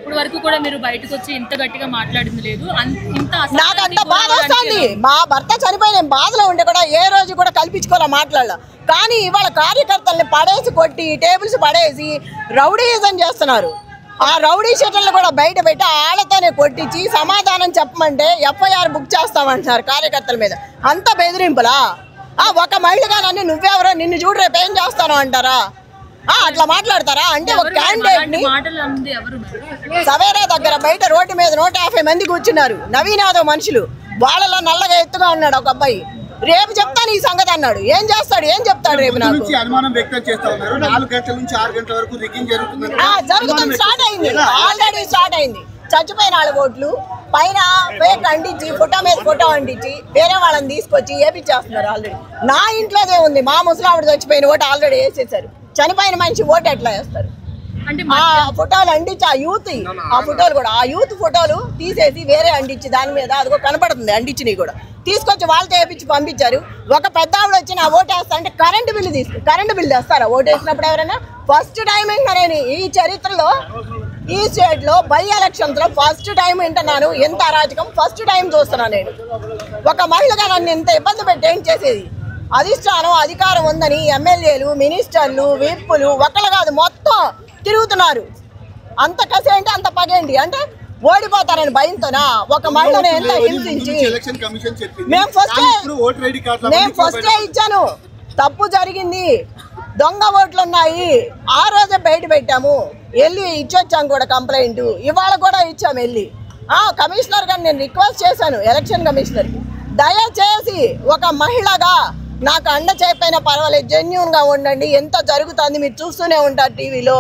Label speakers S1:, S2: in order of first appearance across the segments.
S1: ఇప్పుడు వరకు కూడా మీరు బయటకు వచ్చి ఇంత గట్టిగా మాట్లాడింది లేదు.
S2: నాకు అంత బాధ వస్తుంది. మా భర్త చనిపోయిన బాధలో ఉంటే కూడా ఏ రోజు కూడా కల్పించుకోవాలా మాట్లాడాల. కానీ ఇవాళ కార్యకర్తల్ని పడేసి కొట్టి టేబుల్స్ పడేసి రౌడీయిజం చేస్తున్నారు. ఆ రౌడీ షీటర్లు కూడా బయట పెట్టి ఆళ్లతోనే కొట్టించి సమాధానం చెప్పమంటే ఎఫ్ఐఆర్ బుక్ చేస్తామంటున్నారు కార్యకర్తల మీద. అంత బెదిరింపులా? ఒక మహిళగా నన్ను నువ్వెవరో నిన్ను చూడు రేపు ఏం చేస్తాను అంటారా? అట్లా మాట్లాడతారా? అంటే ఒక క్యాండిడేట్ ని సవేరా దగ్గర బయట రోడ్డు మీద 150 మంది కూర్చున్నారు. నవీన్ యాదవ్ మనుషులు, వాళ్ళలో నల్లగా ఎత్తుగా ఉన్నాడు ఒక అబ్బాయి. రేపు చెప్తాను ఈ సంగతి అన్నాడు. ఏం చేస్తాడు, ఏం చెప్తాడు రేపు? నాకు జరుగుతుంది, స్టార్ట్ అయింది, ఆల్రెడీ స్టార్ట్ అయింది. చచ్చిపోయిన వాళ్ళ ఓట్లు పైన ఫేక్ అంటించి ఫోటో మీద ఫోటో అంటించి వేరే వాళ్ళని తీసుకొచ్చి వేపించేస్తున్నారు. ఆల్రెడీ నా ఇంట్లోనే ఉంది. మా ముసలావిడ చచ్చిపోయిన ఓటు ఆల్రెడీ వేసేసారు. చనిపోయిన మనిషి ఓటు ఎట్లా వేస్తారు? ఆ ఫోటోలు అంటించి ఆ ఫోటోలు కూడా ఆ యూత్ ఫోటోలు తీసేసి వేరే అంటించి దాని మీద అదిగో కనపడుతుంది అంటించినవి కూడా తీసుకొచ్చి వాళ్ళతో వేపించి పంపించారు. ఒక పెద్ద ఆవిడ వచ్చి నా ఓటు వేస్తా అంటే కరెంటు బిల్లు తెస్తారా ఓటు వేసినప్పుడు? ఎవరైనా ఫస్ట్ టైం నేను ఈ చరిత్రలో ఈ స్టేట్ లో బై ఎలక్షన్స్ లో ఫస్ట్ టైం వింటున్నాను. ఎంత అరాచకం ఫస్ట్ టైం చూస్తున్నాను నేను. ఒక మహిళగా నన్ను ఎంత ఇబ్బంది పెట్టి ఏం చేసేది? అధిష్టానం అధికారం ఉందని ఎమ్మెల్యేలు, మినిస్టర్లు, విప్పులు ఒకళ్ళు కాదు మొత్తం తిరుగుతున్నారు. అంత కసి ఏంటి, అంత పగేంటి అంటే ఓడిపోతారని భయంతోనా? ఒక మహిళను ఎంత హింసించి మేము ఫస్టే ఇచ్చాను. తప్పు జరిగింది, దొంగ ఓట్లు ఉన్నాయి, ఆ రోజే బయట పెట్టాము, వెళ్ళి ఇచ్చొచ్చాము కూడా కంప్లైంట్. ఇవాళ కూడా ఇచ్చాము వెళ్ళి. కమిషనర్ గారు నేను రిక్వెస్ట్ చేశాను, ఎలక్షన్ కమిషనర్కి, దయచేసి ఒక మహిళగా నాకు అండ చెప్పైనా పర్వాలేదు, జెన్యూన్ గా ఉండండి. ఎంత జరుగుతుంది మీరు చూస్తూనే ఉంటారు టీవీలో,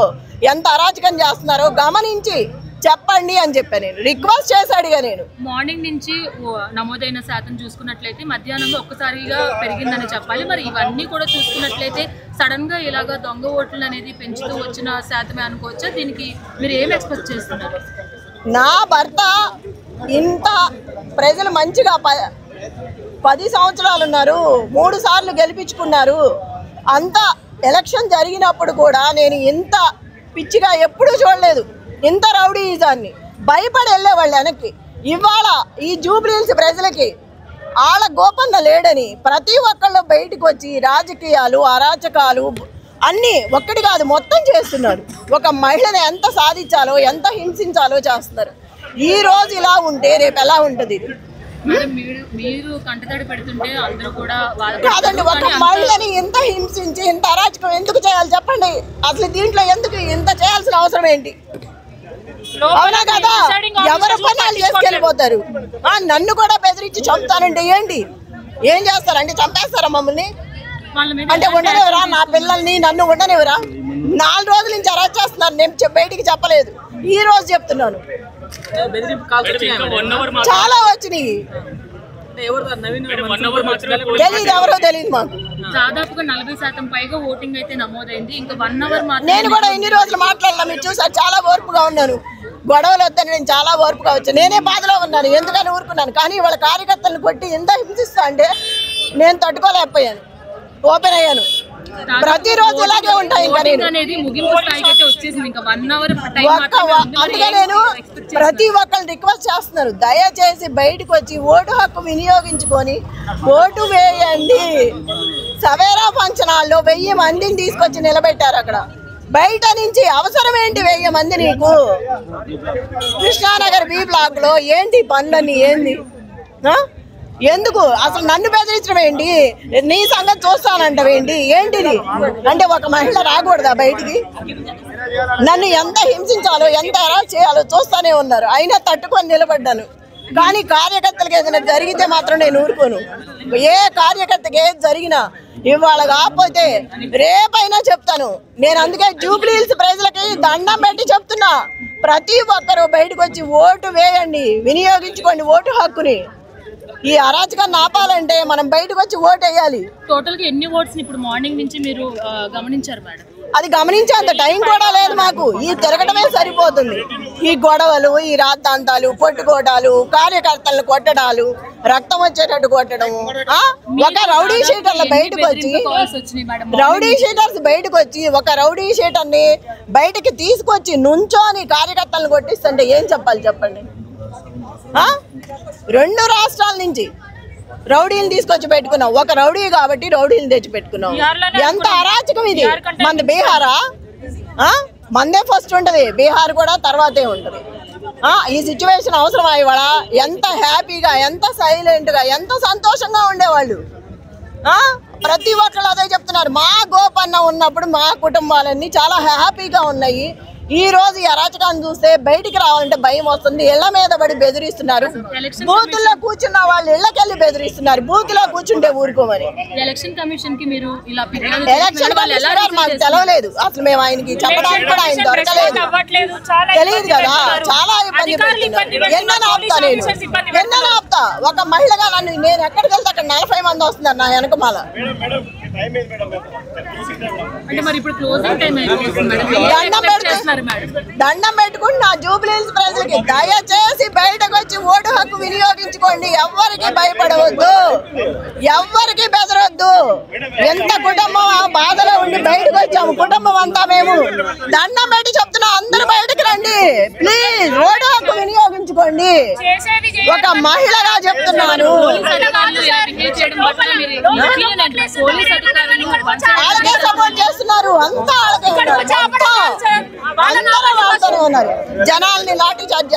S2: ఎంత అరాచకం చేస్తున్నారో గమనించి చెప్పండి అని చెప్పాను. నేను రిక్వెస్ట్ చేశాడు. నేను
S1: మార్నింగ్ నుంచి నమోదైన శాతం చూసుకున్నట్లయితే మధ్యాహ్నంలో ఒక్కసారిగా పెరిగిందని చెప్పాలి. మరి ఇవన్నీ కూడా చూసుకున్నట్లయితే సడన్ గా ఇలాగా దొంగ ఓట్లు అనేది పెంచుతూ వచ్చిన శాతమే అనుకోవచ్చా? దీనికి మీరు ఏం ఎక్స్పెక్ట్ చేస్తున్నారు?
S2: నా భర్త ఇంత ప్రజలు మంచిగా 10 సంవత్సరాలు ఉన్నారు, 3 సార్లు గెలిపించుకున్నారు. అంత ఎలక్షన్ జరిగినప్పుడు కూడా నేను ఇంత పిచ్చిగా ఎప్పుడూ చూడలేదు. ఇంత రౌడీయిజాన్ని భయపడి వెళ్ళేవాళ్ళు వెనక్కి. ఇవాళ ఈ జూబ్లీహిల్స్ ప్రజలకి ఆళ్ళ గోపన్న లేడని ప్రతి ఒక్కళ్ళు బయటకు వచ్చి రాజకీయాలు, అరాచకాలు అన్నీ ఒక్కటి కాదు మొత్తం చేస్తున్నారు. ఒక మహిళని ఎంత సాధించాలో, ఎంత హింసించాలో చేస్తున్నారు. ఈ రోజు ఇలా ఉంటే రేపు ఎలా ఉంటుంది?
S1: మీరు కంటతడి పెడుతుంటే అందరూ కూడా
S2: కాదండి, ఒక మహిళని ఇంత హింసించి ఇంత అరాచకం ఎందుకు చేయాలి చెప్పండి? అసలు దీంట్లో ఎందుకు ఇంత చేయాల్సిన అవసరం ఏంటి? అవునా కదా? ఎవరు పనాలు చేసుకెళ్ళిపోతారు. నన్ను కూడా బెదిరించి చంపుతానంటే ఏంటి? ఏం చేస్తారంటే చంపేస్తారా మమ్మల్ని? అంటే ఉండనివరా నా పిల్లల్ని? నన్ను ఉండనివరా? 4 రోజుల నుంచి అరెస్ట్ చేస్తున్నారు. నేను బయటికి చెప్పలేదు, ఈ రోజు చెప్తున్నాను. చాలా వచ్చినాయి, తెలీదు, ఎవరో తెలియదు మాకు.
S1: దాదాపుగా 40% పైగా ఓటింగ్ అయితే నమోదైంది. ఇంకా 1 అవర్
S2: నేను కూడా ఇన్ని రోజులు మాట్లాడలా, మీరు చూసారు. చాలా ఓర్పుగా ఉన్నాను. గొడవలు వద్దని నేను చాలా ఓర్పుగా వచ్చాను. నేనే బాధలో ఉన్నాను, ఎందుకని ఊరుకున్నాను. కానీ వాళ్ళ కార్యకర్తలను కొట్టి ఎంత హింసిస్తా అంటే నేను తట్టుకోలేకపోయాను, ఓపెన్ అయ్యాను. ప్రతిరోజు ఇలాగే ఉంటాయి. అందుకే నేను ప్రతి ఒక్కరు రిక్వెస్ట్ చేస్తున్నారు, దయచేసి బయటకు వచ్చి ఓటు హక్కు వినియోగించుకొని ఓటు వేయండి. సవేరా ఫంక్షన్ హాల్లో 1000 మందిని తీసుకొచ్చి నిలబెట్టారు. అక్కడ బయట నుంచి అవసరం ఏంటి 1000 మంది నీకు? కృష్ణానగర్ బి బ్లాక్ లో ఏంటి పనులన్నీ? ఏంది ఎందుకు అసలు నన్ను బెదిరించడం ఏంటి? నీ సంగతి చూస్తానంటావేంటి? ఏంటిది అంటే ఒక మహిళ రాకూడదా బయటికి? నన్ను ఎంత హింసించాలో, ఎంత ఎలా చేయాలో చూస్తానే ఉన్నారు. అయినా తట్టుకొని నిలబడ్డాను. కానీ కార్యకర్తలకు ఏదైనా జరిగితే మాత్రం నేను ఊరుకోను. ఏ కార్యకర్తకి ఏది జరిగినా ఇవాళ కాకపోతే రేపైనా చెప్తాను నేను. అందుకే జూబ్లీహిల్స్ ప్రజలకి దండం పెట్టి చెప్తున్నా, ప్రతి ఒక్కరూ బయటకు వచ్చి ఓటు వేయండి, వినియోగించుకోండి ఓటు హక్కుని. ఈ అరాచకాన్ని ఆపాలంటే మనం బయటకు వచ్చి ఓటు వేయాలి.
S1: టోటల్ గా ఎన్ని ఓట్స్ ఇప్పుడు మార్నింగ్ నుంచి మీరు గమనించారు మేడం?
S2: అది గమనించేంత టైం కూడా లేదు మాకు. ఈ తిరగటమే సరిపోతుంది. ఈ గొడవలు, ఈ రాద్ధాంతాలు, కొట్టుకోవడాలు, కార్యకర్తలను కొట్టడాలు, రక్తం వచ్చేటట్టు కొట్టడం. ఒక రౌడీ షీటర్లు బయటకు వచ్చి ఒక రౌడీ షీటర్ని బయటకి తీసుకొచ్చి నుంచోని కార్యకర్తలను కొట్టిస్తుంటే ఏం చెప్పాలి చెప్పండి? 2 రాష్ట్రాల నుంచి రౌడీలు తీసుకొచ్చి పెట్టుకున్నాం. ఒక రౌడీ కాబట్టి రౌడీలు తెచ్చి పెట్టుకున్నాం. ఎంత అరాచకం ఇది! మంది బీహారా? మందే ఫస్ట్ ఉంటది, బీహార్ కూడా తర్వాతే ఉంటది. ఈ సిచ్యువేషన్ అవసరమా ఇవాళ? ఎంత హ్యాపీగా, ఎంత సైలెంట్ గా, ఎంత సంతోషంగా ఉండేవాళ్ళు. ప్రతి ఒక్కళ్ళు అదే చెప్తున్నారు. మా గోపన్న ఉన్నప్పుడు మా కుటుంబాలన్నీ చాలా హ్యాపీగా ఉన్నాయి. ఈ రోజు ఈ అరాచకాన్ని చూస్తే బయటికి రావాలంటే భయం వస్తుంది. ఇళ్ల మీద పడి బెదిరిస్తున్నారు. బూతుల్లో కూర్చున్న వాళ్ళు ఇళ్లకెళ్ళి బెదిరిస్తున్నారు. బూత్ లో కూర్చుంటే ఊరుకోమని.
S1: ఎలక్షన్ కమిషన్ కి మీరు
S2: మాకు తెలవలేదు అసలు. మేము ఆయనకి చెప్పడానికి కూడా ఆయన దొరకలేదు, తెలియదు కదా. చాలా ఇబ్బంది పెడుతున్నారు. ఎన్నో ఆపుతా ఒక మహిళగా నేను ఎక్కడికి వెళ్తే అక్కడ 40 మంది వస్తున్నారు నా వెనకమాల. దండం పెట్టుకుని నా జూబ్లీహిల్స్ ప్రజలకి దయచేసి బయటకు వచ్చి ఓటు హక్కు వినియోగించుకోండి. ఎవ్వరికి భయపడవద్దు, ఎవ్వరికి బెదరొద్దు. ఎంత కుటుంబం ఆ బాధలో ఉండి బయటకు వచ్చాము, కుటుంబం అంతా మేము. దండం పెట్టి చెప్తున్నా, అందరూ బయటకు రండి ప్లీజ్, ఓటు హక్కు వినియోగించుకోండి. ఒక మహిళగా చెప్తున్నాను. వాళ్ళకే సపోర్ట్ చేస్తున్నారు, అంతా వాళ్ళకే ఉన్నారు, అందరూ వాళ్ళతోనే ఉన్నారు. జనాల్ని లాఠీ చార్జ్